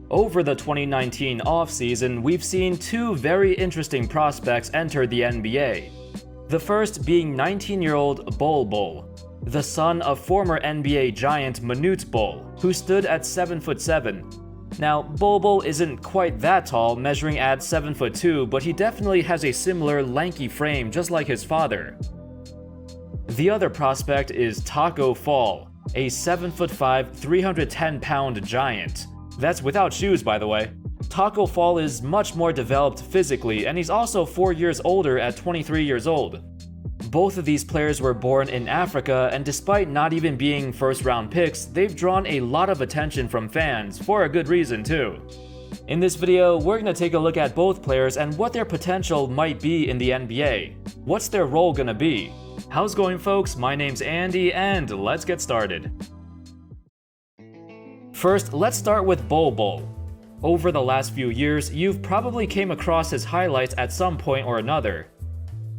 Over the 2019 offseason, we've seen two very interesting prospects enter the NBA. The first being 19-year-old Bol Bol, the son of former NBA giant Manute Bol, who stood at 7'7". Now, Bol Bol isn't quite that tall, measuring at 7'2", but he definitely has a similar lanky frame just like his father. The other prospect is Tacko Fall, a 7'5", 310-pound giant. That's without shoes, by the way. Tacko Fall is much more developed physically, and he's also 4 years older at 23 years old. Both of these players were born in Africa, and despite not even being first-round picks, they've drawn a lot of attention from fans, for a good reason too. In this video, we're gonna take a look at both players and what their potential might be in the NBA. What's their role gonna be? How's it going, folks? My name's Andy, and let's get started. First, let's start with Bol Bol. Over the last few years, you've probably came across his highlights at some point or another.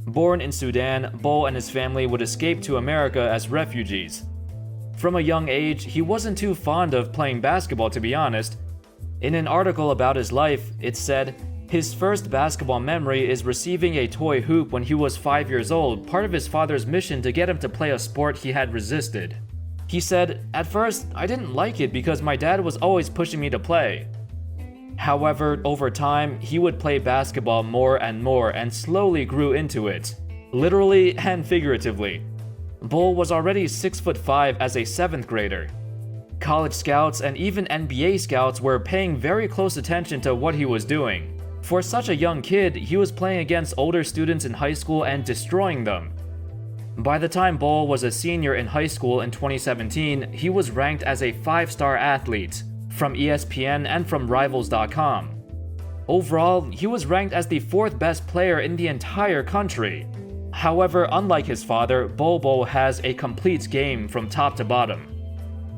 Born in Sudan, Bol and his family would escape to America as refugees. From a young age, he wasn't too fond of playing basketball, to be honest. In an article about his life, it said, his first basketball memory is receiving a toy hoop when he was 5 years old, part of his father's mission to get him to play a sport he had resisted. He said, "At first, I didn't like it because my dad was always pushing me to play." However, over time, he would play basketball more and slowly grew into it, literally and figuratively. Bol was already 6'5" as a 7th grader. College scouts and even NBA scouts were paying very close attention to what he was doing. For such a young kid, he was playing against older students in high school and destroying them. By the time Bol was a senior in high school in 2017, he was ranked as a 5-star athlete from ESPN and from Rivals.com. Overall, he was ranked as the 4th best player in the entire country. However, unlike his father, Bol Bol has a complete game from top to bottom.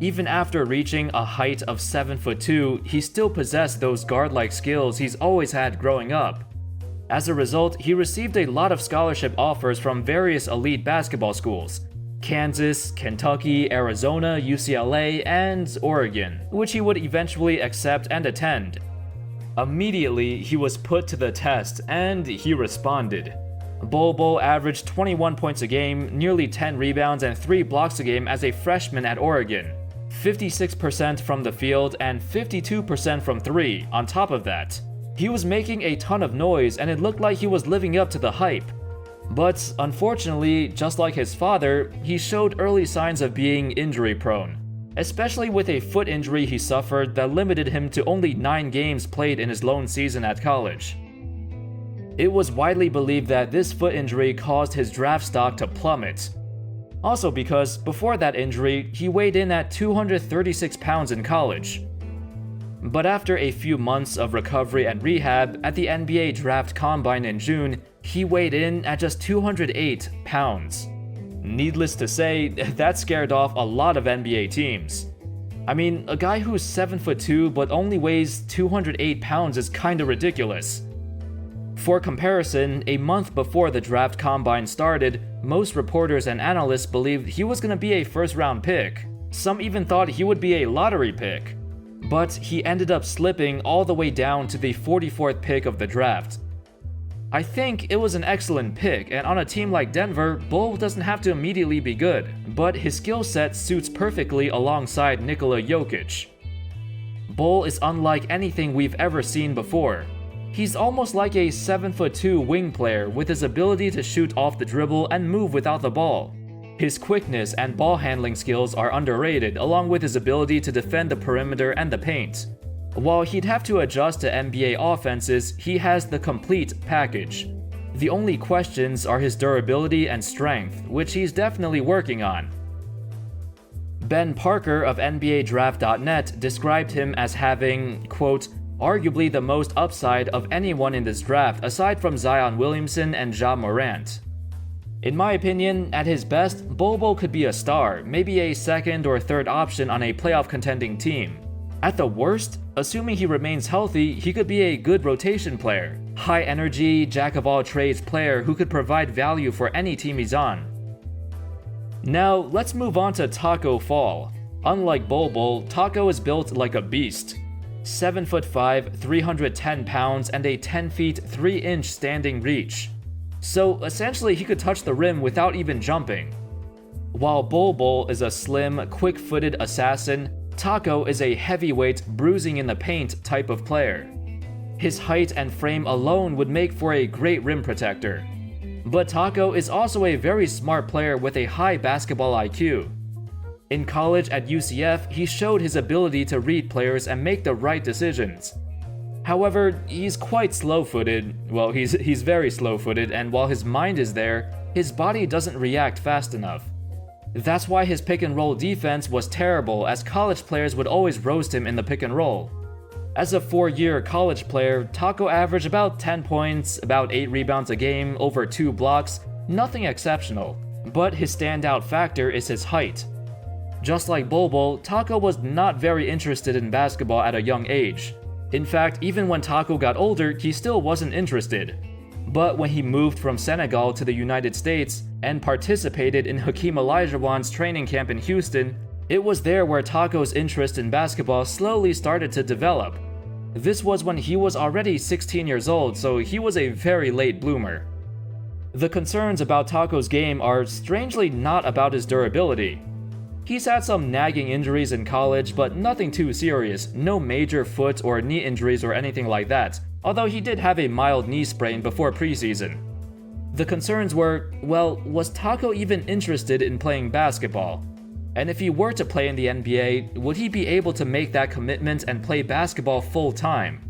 Even after reaching a height of 7'2", he still possessed those guard-like skills he's always had growing up. As a result, he received a lot of scholarship offers from various elite basketball schools: Kansas, Kentucky, Arizona, UCLA, and Oregon, which he would eventually accept and attend. Immediately, he was put to the test, and he responded. Bol Bol averaged 21 points a game, nearly 10 rebounds, and 3 blocks a game as a freshman at Oregon. 56% from the field and 52% from 3 on top of that. He was making a ton of noise, and it looked like he was living up to the hype. But unfortunately, just like his father, he showed early signs of being injury-prone, especially with a foot injury he suffered that limited him to only 9 games played in his lone season at college. It was widely believed that this foot injury caused his draft stock to plummet. Also because, before that injury, he weighed in at 236 pounds in college. But after a few months of recovery and rehab, at the NBA Draft Combine in June, he weighed in at just 208 pounds. Needless to say, that scared off a lot of NBA teams. I mean, a guy who's 7'2" but only weighs 208 pounds is kinda ridiculous. For comparison, a month before the Draft Combine started, most reporters and analysts believed he was gonna be a first-round pick. Some even thought he would be a lottery pick. But he ended up slipping all the way down to the 44th pick of the draft. I think it was an excellent pick, and on a team like Denver, Bol doesn't have to immediately be good, but his skill set suits perfectly alongside Nikola Jokic. Bol is unlike anything we've ever seen before. He's almost like a 7'2" wing player with his ability to shoot off the dribble and move without the ball. His quickness and ball handling skills are underrated, along with his ability to defend the perimeter and the paint. While he'd have to adjust to NBA offenses, he has the complete package. The only questions are his durability and strength, which he's definitely working on. Ben Parker of NBADraft.net described him as having, quote, arguably the most upside of anyone in this draft aside from Zion Williamson and Ja Morant. In my opinion, at his best, Bol Bol could be a star, maybe a 2nd or 3rd option on a playoff contending team. At the worst, assuming he remains healthy, he could be a good rotation player, high energy, jack-of-all-trades player who could provide value for any team he's on. Now, let's move on to Tacko Fall. Unlike Bol Bol, Tacko is built like a beast. 7'5", 310 pounds, and a 10 feet 3 inch standing reach. So essentially he could touch the rim without even jumping. While Bol Bol is a slim, quick-footed assassin, Tacko is a heavyweight, bruising in the paint type of player. His height and frame alone would make for a great rim protector. But Tacko is also a very smart player with a high basketball IQ. In college at UCF, he showed his ability to read players and make the right decisions. However, he's quite slow-footed. Well, he's very slow-footed, and while his mind is there, his body doesn't react fast enough. That's why his pick-and-roll defense was terrible, as college players would always roast him in the pick-and-roll. As a 4-year college player, Tacko averaged about 10 points, about 8 rebounds a game, over 2 blocks, nothing exceptional. But his standout factor is his height. Just like Bol Bol, Tacko was not very interested in basketball at a young age. In fact, even when Tacko got older, he still wasn't interested. But when he moved from Senegal to the United States and participated in Hakeem Olajuwon's training camp in Houston, it was there where Tacko's interest in basketball slowly started to develop. This was when he was already 16 years old, so he was a very late bloomer. The concerns about Tacko's game are strangely not about his durability. He's had some nagging injuries in college, but nothing too serious, no major foot or knee injuries or anything like that, although he did have a mild knee sprain before preseason. The concerns were, well, was Tacko even interested in playing basketball? And if he were to play in the NBA, would he be able to make that commitment and play basketball full-time?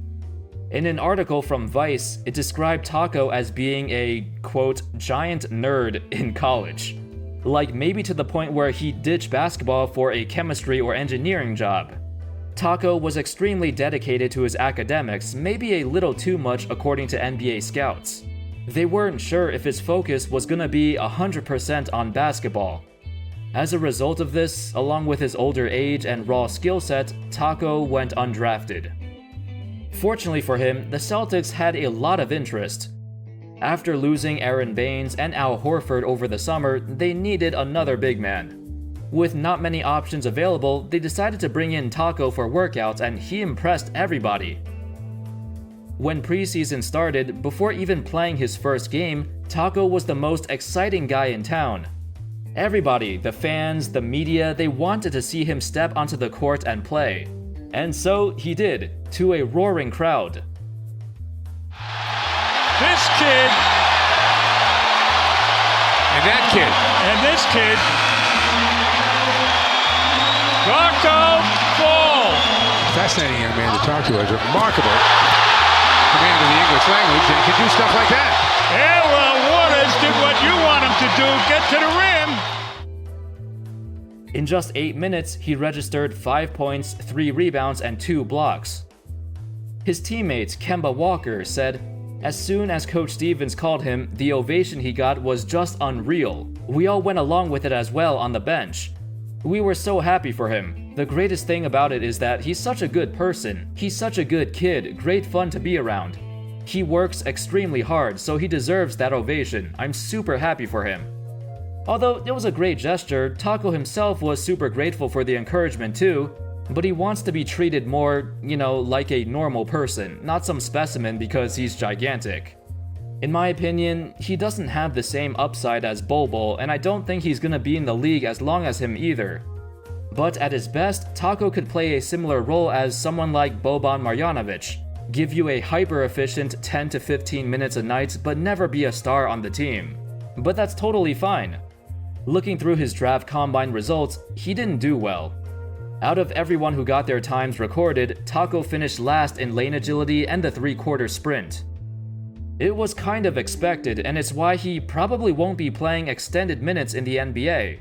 In an article from Vice, it described Tacko as being a, quote, giant nerd in college. Like maybe to the point where he ditched basketball for a chemistry or engineering job. Tacko was extremely dedicated to his academics, maybe a little too much according to NBA scouts. They weren't sure if his focus was gonna be 100% on basketball. As a result of this, along with his older age and raw skill set, Tacko went undrafted. Fortunately for him, the Celtics had a lot of interest. After losing Aaron Baines and Al Horford over the summer, they needed another big man. With not many options available, they decided to bring in Tacko for workouts, and he impressed everybody. When preseason started, before even playing his first game, Tacko was the most exciting guy in town. Everybody, the fans, the media, they wanted to see him step onto the court and play. And so he did, to a roaring crowd. This kid, And that kid. and this kid, Tacko Fall. Fascinating young man to talk to. Has remarkable command of the English language and can do stuff like that. Yeah, well, Waters did what you want him to do, get to the rim. In just 8 minutes, he registered 5 points, 3 rebounds, and 2 blocks. His teammate, Kemba Walker, said, "As soon as Coach Stevens called him, the ovation he got was just unreal. We all went along with it as well on the bench. We were so happy for him. The greatest thing about it is that he's such a good person. He's such a good kid, great fun to be around. He works extremely hard, so he deserves that ovation. I'm super happy for him." Although it was a great gesture, Tacko himself was super grateful for the encouragement too, but he wants to be treated more, like a normal person, not some specimen because he's gigantic. In my opinion, he doesn't have the same upside as Bol Bol, and I don't think he's gonna be in the league as long as him either. But at his best, Tacko could play a similar role as someone like Boban Marjanovic, give you a hyper-efficient 10 to 15 minutes a night but never be a star on the team. But that's totally fine. Looking through his draft combine results, he didn't do well. Out of everyone who got their times recorded, Tacko finished last in lane agility and the 3-quarter sprint. It was kind of expected, and it's why he probably won't be playing extended minutes in the NBA.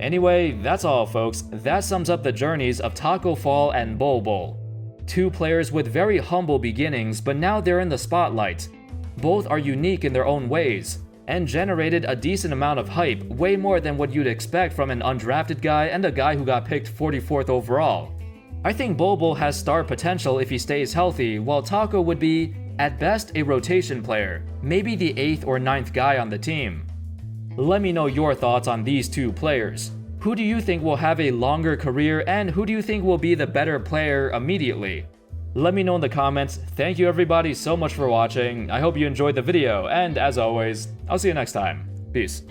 Anyway, that's all folks. That sums up the journeys of Tacko Fall and Bol Bol. 2 players with very humble beginnings, but now they're in the spotlight. Both are unique in their own ways, and generated a decent amount of hype, way more than what you'd expect from an undrafted guy and a guy who got picked 44th overall. I think Bol Bol has star potential if he stays healthy, while Tacko would be, at best, a rotation player, maybe the 8th or 9th guy on the team. Let me know your thoughts on these 2 players. Who do you think will have a longer career, and who do you think will be the better player immediately? Let me know in the comments. Thank you everybody so much for watching. I hope you enjoyed the video, and as always, I'll see you next time. Peace.